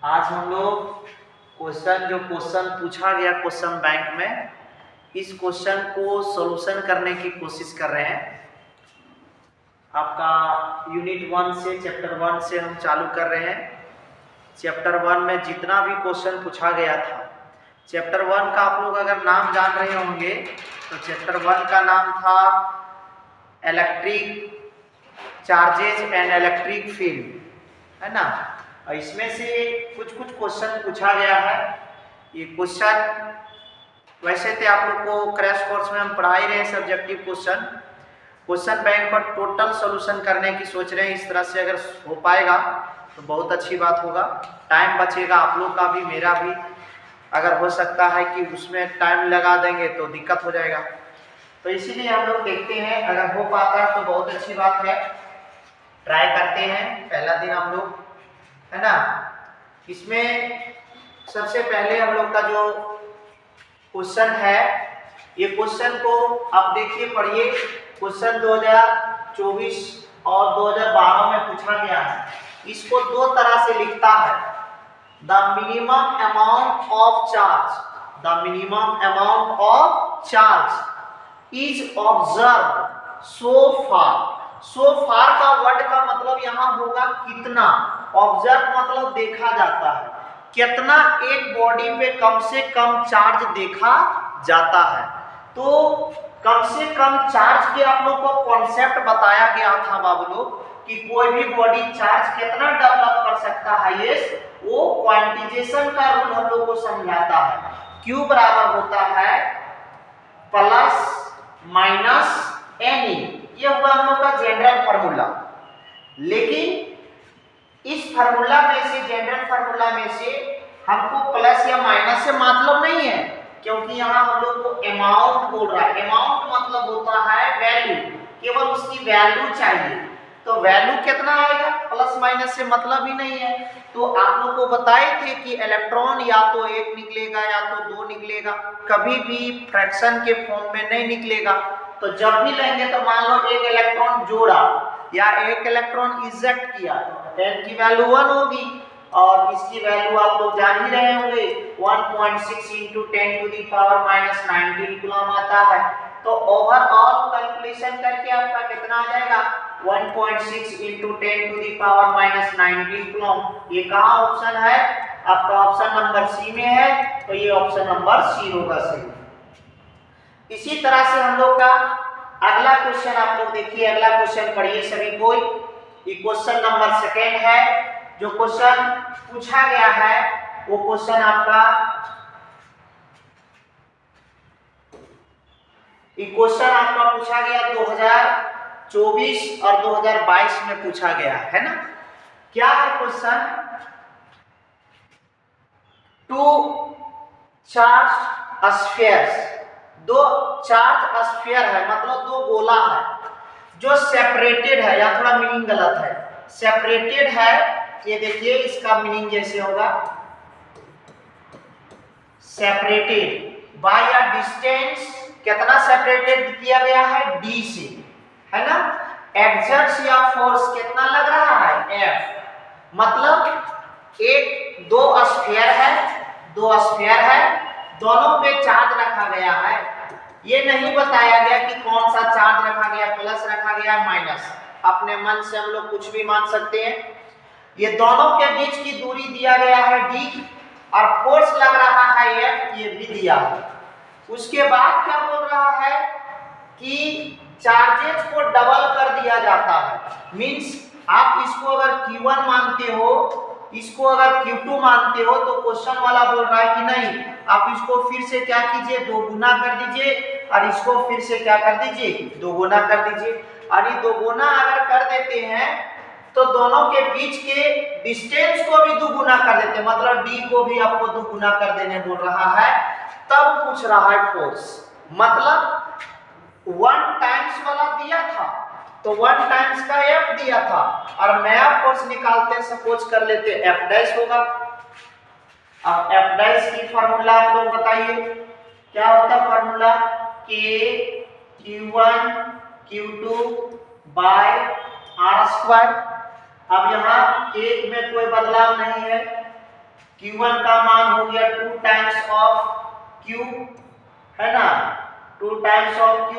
आज हम लोग जो क्वेश्चन पूछा गया क्वेश्चन बैंक में, इस क्वेश्चन को सॉल्यूशन करने की कोशिश कर रहे हैं। आपका यूनिट 1 से चैप्टर 1 से हम चालू कर रहे हैं। चैप्टर 1 में जितना भी क्वेश्चन पूछा गया था, चैप्टर 1 का आप लोग अगर नाम जान रहे होंगे तो चैप्टर 1 का नाम था electric charges and electric field, है ना। और इसमें से कुछ क्वेश्चन पूछा गया है। ये क्वेश्चन वैसे थे आप लोग को क्रैश कोर्स में हम पढ़ा ही रहे हैं सब्जेक्टिव क्वेश्चन बैंक पर टोटल सॉल्यूशन करने की सोच रहे हैं। इस तरह से अगर हो पाएगा तो बहुत अच्छी बात होगा, टाइम बचेगा आप लोग का भी मेरा भी। अगर हो सकता है कि उसमें टाइम लगा देंगे तो दिक्कत हो जाएगा, तो इसीलिए हम लोग देखते हैं अगर हो पाता है तो बहुत अच्छी बात है, ट्राई करते हैं। पहला दिन हम लोग, है ना। इसमें सबसे पहले हम लोग का जो क्वेश्चन है, ये क्वेश्चन को आप देखिए पढ़िए। क्वेश्चन 2024 और 2012 में पूछा गया है। इसको दो तरह से लिखता है। The minimum amount of charge is observe so far का वर्ड का मतलब यहाँ होगा कितना। ऑब्जर्व मतलब देखा जाता है, कितना एक बॉडी पे कम से कम चार्ज देखा जाता है। तो कम से कम चार्ज के आप लोग को कॉन्सेप्ट बताया गया था बाबू लोग कि कोई भी बॉडी चार्ज कितना डेवलप कर सकता है, ये वो क्वांटिजेशन का रूल हम लोग को समझाता है। Q बराबर होता है प्लस माइनस एनी, ये हुआ हम लोग का जनरल फार्मूला। लेकिन इस फार्मूला में से, जनरल फार्मूला में से हमको प्लस या माइनस से मतलब नहीं है, क्योंकि यहाँ हम लोग को अमाउंट बोल रहा है। अमाउंट मतलब होता है वैल्यू, केवल उसकी वैल्यू चाहिए। तो वैल्यू कितना आएगा, प्लस माइनस से मतलब ही नहीं है। तो आप लोग को बताए थे कि इलेक्ट्रॉन या तो एक निकलेगा या तो दो निकलेगा, कभी भी फ्रैक्शन के फॉर्म में नहीं निकलेगा। तो जब भी लेंगे तो मान लो एक इलेक्ट्रॉन जोड़ा या एक इलेक्ट्रॉन इजेक्ट किया, तो 10 की वैल्यू 1 होगी और इसकी वैल्यू आप लोग जान ही रहे होंगे 1.6 × 10⁻⁻19 कूलम आता है। तो ओवरऑल कैलकुलेशन करके आपका कितना आ जाएगा 1.6 × 10⁻⁻19 कूलम। ये कहाँ ऑप्शन है आपका, ऑप्शन नंबर सी में है, तो ये ऑप्शन नंबर सी होगा सही। इसी तरह से हम लोग का अगला क्वेश्चन आप लोग देखिए, अगला क्वेश्चन पढ़िए सभी को। ये क्वेश्चन नंबर 2 है। जो क्वेश्चन पूछा गया है वो क्वेश्चन आपका, ये क्वेश्चन आपका पूछा गया 2024 और 2022 में पूछा गया है ना। क्या है क्वेश्चन, टू चार्ज स्फीयर्स, दो चार्ज स्फीयर है, मतलब दो गोला है जो सेपरेटेड है, या थोड़ा मीनिंग गलत है, सेपरेटेड है। ये देखिए इसका मीनिंग जैसे होगा सेपरेटेड बाय अ डिस्टेंस, कितना सेपरेटेड किया गया है d से, है ना। एक्सर्ट्स या फोर्स कितना लग रहा है F, मतलब एक दो स्फीयर है, दोनों पे चार्ज रखा गया है। ये नहीं बताया गया कि कौन सा चार्ज रखा गया, प्लस रखा गया माइनस, अपने मन से हम लोग कुछ भी मान सकते हैं। ये दोनों के बीच की दूरी दिया गया है d और फोर्स लग रहा है F, ये भी दिया है। उसके बाद क्या बोल रहा है कि चार्जेस को डबल कर दिया जाता है। मींस आप इसको अगर Q1 मानते हो, इसको अगर Q2 मानते हो, तो क्वेश्चन वाला बोल रहा है कि नहीं, आप इसको फिर से क्या कीजिए, दो गुना कर दीजिए और इसको फिर से क्या कर दीजिए, दो गुना कर दीजिए। और ये दो गुना अगर कर देते हैं तो दोनों के बीच के डिस्टेंस को भी दुगुना कर देते हैं, मतलब d को भी आपको दुगुना कर देने बोल रहा है। तब पूछ रहा है फोर्स, मतलब 1 टाइम्स वाला दिया था तो 1 टाइम्स का F दिया था, और नया फोर्स निकालते हैं, सपोज कर लेते F डैश होगा। अब F डैश की फार्मूला आप लोग बताइए क्या होता है formula, K Q1 Q2 by R square. अब यहाँ K में कोई बदलाव नहीं है, Q1 का मान हो गया 2 टाइम्स ऑफ Q, है ना, 2 टाइम्स ऑफ Q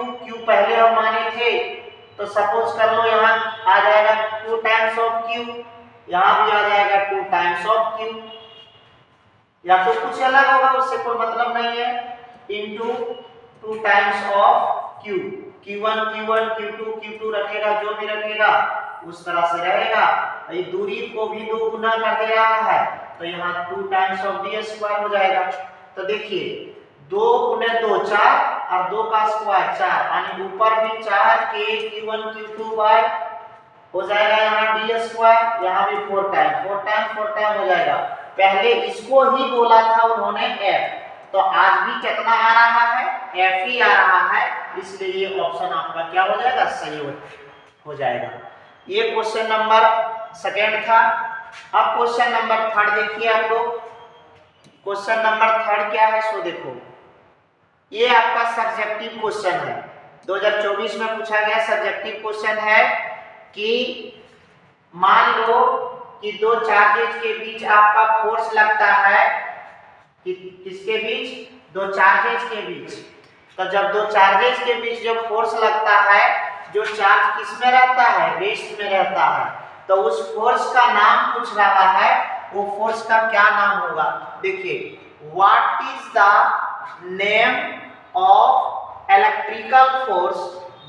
पहले हम माने थे, तो सपोज कर लो यहाँ आ जाएगा 2 टाइम्स ऑफ Q, यहाँ भी आ जाएगा 2 टाइम्स ऑफ Q, या तो कुछ अलग होगा उससे कोई मतलब नहीं है, into 2 times of Q, Q1 Q2 रखेगा, जो भी रखेगा उस तरह से रहेगा। ये दूरी को भी 2 गुना कर दे रहा है, तो यहाँ 2 टाइम्स ऑफ d स्क्वायर हो जाएगा। तो देखिए 2 गुने 2 4 और 2 का स्क्वायर 4, यानी ऊपर भी 4 k Q1 Q2 बाय हो जाएगा यहाँ d स्क्वायर, यहाँ भी 4 टाइम हो जाएगा। पहले इसको ही बोला था उन्होंने f, तो आज भी कितना आ रहा है, f ही आ रहा है, इसलिए ये ऑप्शन आपका क्या हो जाएगा, सही हो जाएगा। ये क्वेश्चन नंबर सेकेंड था। अब क्वेश्चन नंबर थर्ड देखिए आप लोग। क्वेश्चन नंबर थर्ड क्या है, सो देखो, ये आपका सब्जेक्टिव क्वेश्चन है, 2024 में पूछा गया सब्जेक्टिव क्वेश्चन है कि मान लो कि दो चार्जेज के बीच आपका फोर्स लगता है, कि किसके बीच, दो चार्जेज के बीच। तो जब दो चार्जेज के बीच जब फोर्स लगता है, जो चार्ज किस में रहता है, रेस्ट में रहता है, तो उस फोर्स का नाम पूछ रहा है, वो फोर्स का क्या नाम होगा। देखिए, what is the name of electrical force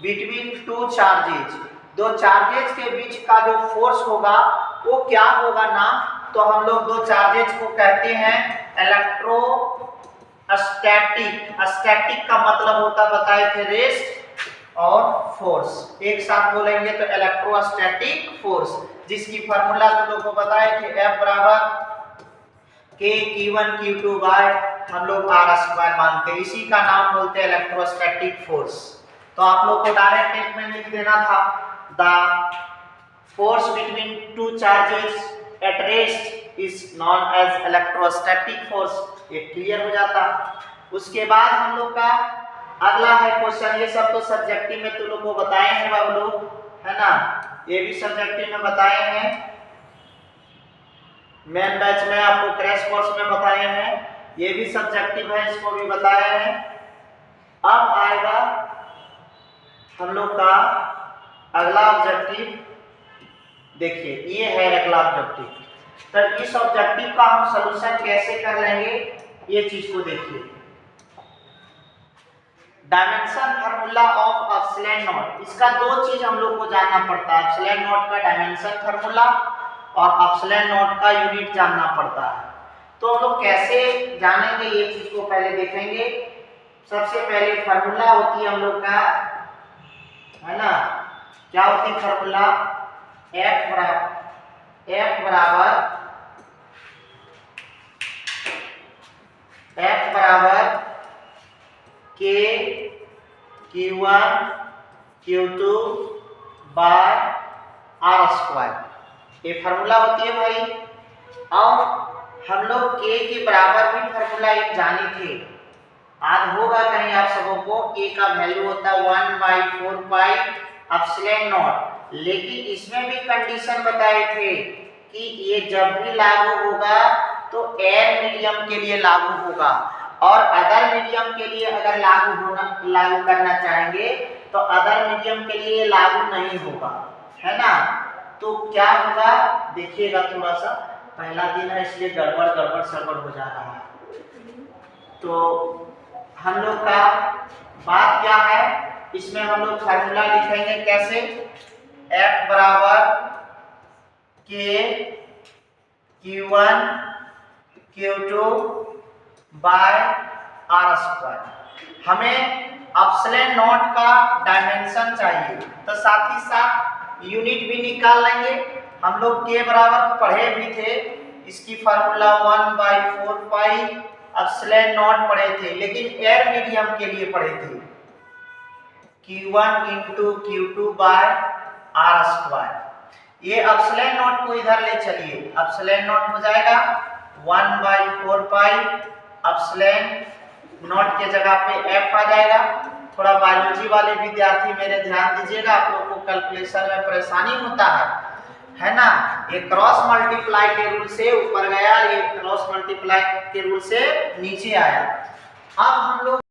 between two charges, दो चार्जेज के बीच का जो फोर्स होगा वो क्या होगा नाम। तो हम लोग दो चार्जेज को कहते हैं इलेक्ट्रोस्टैटिक। स्टैटिक का मतलब होता बताए थे रेस्ट और फोर्स, एक साथ बोलेंगे तो इलेक्ट्रोस्टैटिक फोर्स, जिसकी फार्मूला तो लोगों को बताए थे F बराबर K Q1 Q2 बाय हम लोग R स्क्वायर मानते हैं, इसी का नाम बोलते हैं इलेक्ट्रोस्टैटिक फोर्स। तो आप लोग को डायरेक्ट स्टेटमेंट लिख देना था, the force between two charges at rest is known as electrostatic force, ये क्लियर हो जाता। उसके बाद हम लोग का अगला है क्वेश्चन, ये सब तो सब्जेक्टिव में तुम लोग को बताए हैं बाबू लोग, है ना, ये भी सब्जेक्टिव में बताए हैं, मेन बैच में आपको क्रैश कोर्स में बताए हैं, ये भी सब्जेक्टिव है, इसको भी बताए हैं। अब आएगा हम लोग का अगला ऑब्जेक्टिव, देखिए ये है अगला ऑब्जेक्टिव। तो इस ऑब्जेक्टिव का हम सॉल्यूशन कैसे कर लेंगे, ये चीज को देखिए। Dimension formula of epsilon not, इसका दो चीज हम लोग को जानना पड़ता है, एप्सिलॉन नॉट का डायमेंशन फार्मूला और एप्सिलॉन नॉट का यूनिट जानना पड़ता है। तो हम लोग कैसे जानेंगे ये चीज को पहले देखेंगे। सबसे पहले फार्मूला होती है हम लोग का, है ना, क्या होती है फार्मूला, F बराबर K Q1 Q2 by R square, ये फार्मूला होती है भाई। और हम लोग K के बराबर भी फार्मूला एक जाने थे, याद होगा कहीं आप सबों को, K का वैल्यू होता है 1/4 पाई एप्सिलॉन नॉट, लेकिन इसमें भी कंडीशन बताए थे कि ये जब भी लागू होगा तो एयर मीडियम के लिए लागू होगा, और अदर मीडियम के लिए अगर लागू करना चाहेंगे तो अदर मीडियम के लिए लागू नहीं होगा, है ना। तो क्या होगा देखिएगा, थोड़ा सा पहला दिन है इसलिए गड़बड़ सड़बड़ हो जा रहा है। तो हम लोग का बात क्या है, इसमें हम लोग फार्मूला लिखेंगे कैसे, F बराबर K Q1 Q2 by R square. हमें एप्सिलॉन नॉट का डायमेंशन चाहिए, तो साथ ही साथ यूनिट भी निकाल लेंगे। हम लोग के बराबर पढ़े भी थे, इसकी फार्मूला 1/4 पाई एप्सिलॉन नॉट पढ़े थे, लेकिन एयर मीडियम के लिए पढ़े थे, Q1 into Q2 by R square. ये एप्सिलॉन नॉट को इधर ले चलिए, एप्सिलॉन नॉट हो जाएगा 1/4 पाई एप्सिलॉन नॉट के जगह पे F आ जाएगा। थोड़ा बायोलॉजी वाले विद्यार्थी मेरे ध्यान दीजिएगा, आप लोग को कैलकुलेशन में परेशानी होता है ना, ये क्रॉस मल्टीप्लाई के रूल से ऊपर गया, ये क्रॉस मल्टीप्लाई के रूल से नीचे आया। अब हम लोग